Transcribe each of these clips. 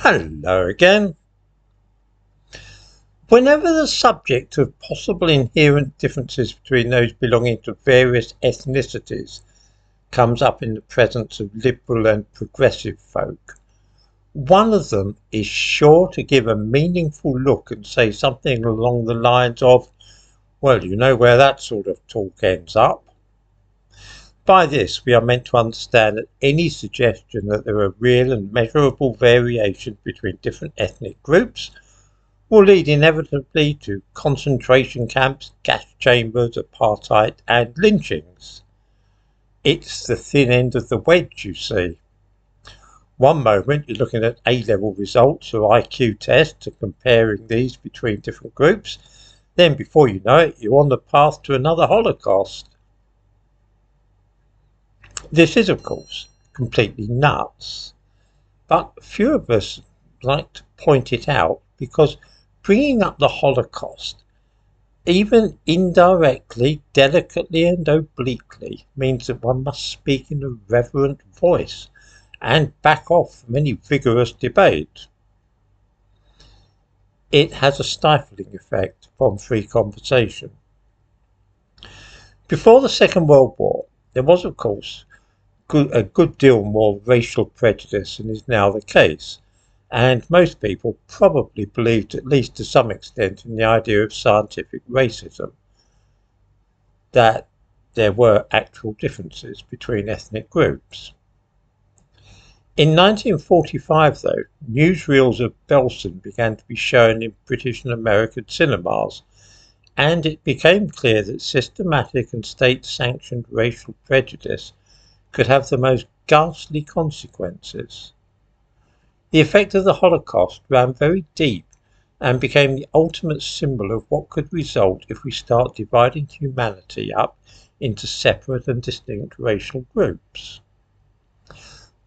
Hello again. Whenever the subject of possible inherent differences between those belonging to various ethnicities comes up in the presence of liberal and progressive folk, one of them is sure to give a meaningful look and say something along the lines of, well, you know where that sort of talk ends up. By this, we are meant to understand that any suggestion that there are real and measurable variations between different ethnic groups will lead inevitably to concentration camps, gas chambers, apartheid and lynchings. It's the thin end of the wedge, you see. One moment you're looking at A-level results or IQ tests and comparing these between different groups, then before you know it, you're on the path to another Holocaust. This is, of course, completely nuts, but few of us like to point it out because bringing up the Holocaust, even indirectly, delicately and obliquely, means that one must speak in a reverent voice and back off from any vigorous debate. It has a stifling effect upon free conversation. Before the Second World War, there was, of course, a good deal more racial prejudice than is now the case, and most people probably believed, at least to some extent, in the idea of scientific racism, that there were actual differences between ethnic groups. In 1945, though, newsreels of Belsen began to be shown in British and American cinemas, and it became clear that systematic and state-sanctioned racial prejudice could have the most ghastly consequences. The effect of the Holocaust ran very deep and became the ultimate symbol of what could result if we start dividing humanity up into separate and distinct racial groups.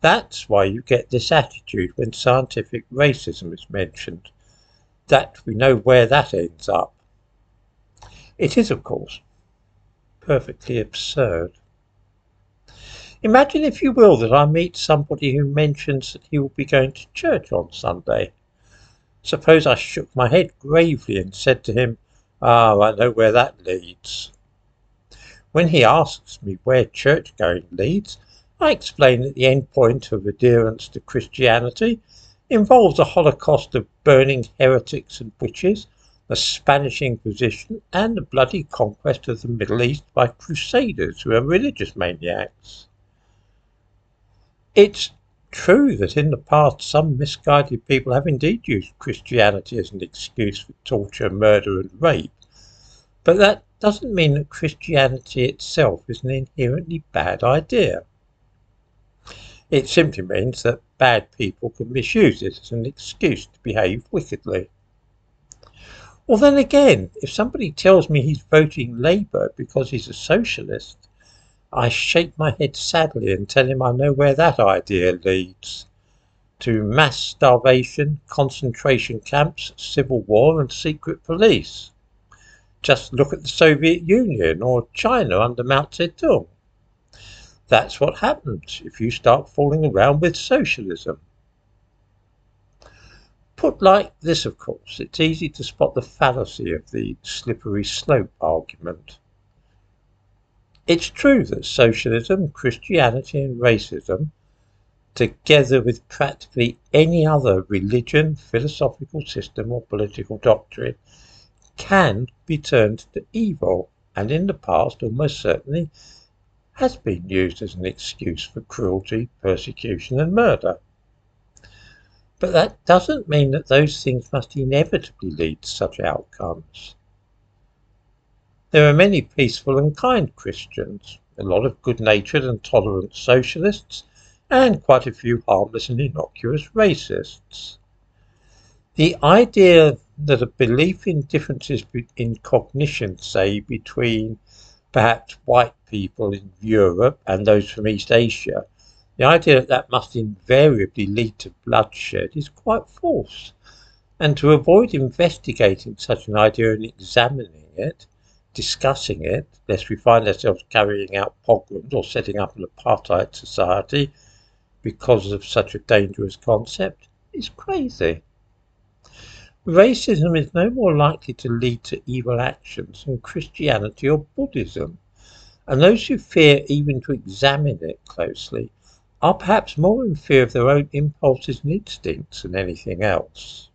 That's why you get this attitude when scientific racism is mentioned, that we know where that ends up. It is, of course, perfectly absurd. Imagine, if you will, that I meet somebody who mentions that he will be going to church on Sunday. Suppose I shook my head gravely and said to him, I know where that leads. When he asks me where church going leads, I explain that the end point of adherence to Christianity involves a holocaust of burning heretics and witches, the Spanish Inquisition, and the bloody conquest of the Middle East by crusaders who are religious maniacs. It's true that in the past some misguided people have indeed used Christianity as an excuse for torture, murder and rape, but that doesn't mean that Christianity itself is an inherently bad idea. It simply means that bad people can misuse it as an excuse to behave wickedly. Or then again, if somebody tells me he's voting Labour because he's a socialist, I shake my head sadly and tell him I know where that idea leads. To mass starvation, concentration camps, civil war and secret police. Just look at the Soviet Union or China under Mao Zedong. That's what happens if you start fooling around with socialism. Put like this, of course, it's easy to spot the fallacy of the slippery slope argument. It's true that socialism, Christianity and racism, together with practically any other religion, philosophical system or political doctrine, can be turned to evil, and in the past almost certainly has been used as an excuse for cruelty, persecution and murder. But that doesn't mean that those things must inevitably lead to such outcomes. There are many peaceful and kind Christians, a lot of good-natured and tolerant socialists, and quite a few harmless and innocuous racists. The idea that a belief in differences in cognition, say, between perhaps white people in Europe and those from East Asia, the idea that that must invariably lead to bloodshed is quite false, and to avoid investigating such an idea and examining it, discussing it, lest we find ourselves carrying out pogroms or setting up an apartheid society because of such a dangerous concept, It's crazy. Racism is no more likely to lead to evil actions than Christianity or Buddhism, and those who fear even to examine it closely are perhaps more in fear of their own impulses and instincts than anything else.